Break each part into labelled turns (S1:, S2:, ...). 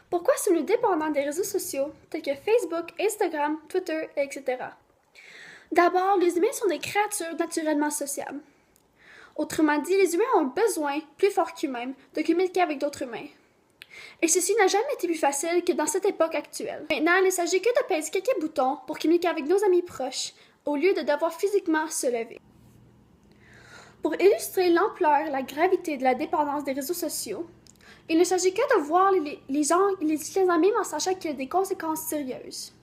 S1: Pourquoi sommes-nous dépendants des réseaux sociaux tels que Facebook, Instagram, Twitter, etc.? D'abord, les humains sont des créatures naturellement sociables. Autrement dit, les humains ont un besoin, plus fort qu'humain, de communiquer avec d'autres humains. Et ceci n'a jamais été plus facile que dans cette époque actuelle. Maintenant, il ne s'agit que de peser quelques boutons pour communiquer avec nos amis proches, au lieu de devoir physiquement se lever. Pour illustrer l'ampleur et la gravité de la dépendance des réseaux sociaux, il ne s'agit que de voir les gens les utiliser même en sachant qu'il y a des conséquences sérieuses.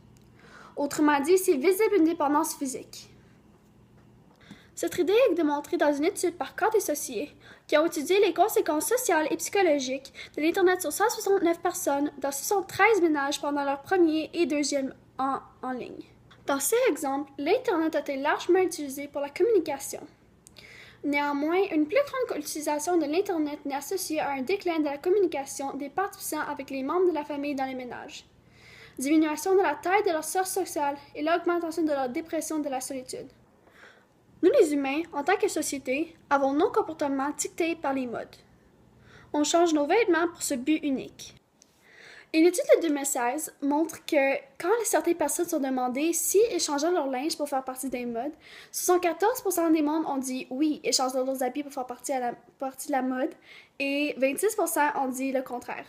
S1: Autrement dit, c'est visible une dépendance physique. Cette idée est démontrée dans une étude par Cott et Associés qui ont étudié les conséquences sociales et psychologiques de l'Internet sur 169 personnes dans 73 ménages pendant leur premier et deuxième an en ligne. Dans ces exemples, l'Internet a été largement utilisé pour la communication. Néanmoins, une plus grande utilisation de l'Internet n'est associée à un déclin de la communication des participants avec les membres de la famille dans les ménages, diminution de la taille de leur sphère sociale et l'augmentation de leur dépression de la solitude. Nous les humains, en tant que société, avons nos comportements dictés par les modes. On change nos vêtements pour ce but unique. Une étude de 2016 montre que quand certaines personnes sont demandées si échanger leur linge pour faire partie des modes, 74% des mondes ont dit oui, échanger leurs habits pour faire partie de la mode, et 26% ont dit le contraire.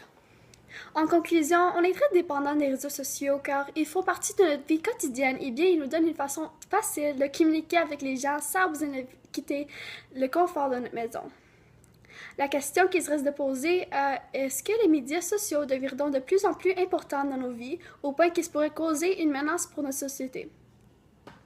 S1: En conclusion, on est très dépendant des réseaux sociaux car ils font partie de notre vie quotidienne et bien ils nous donnent une façon facile de communiquer avec les gens sans besoin de quitter le confort de notre maison. La question qui se reste de poser est-ce que les médias sociaux deviendront de plus en plus importants dans nos vies au point qu'ils pourraient causer une menace pour notre société?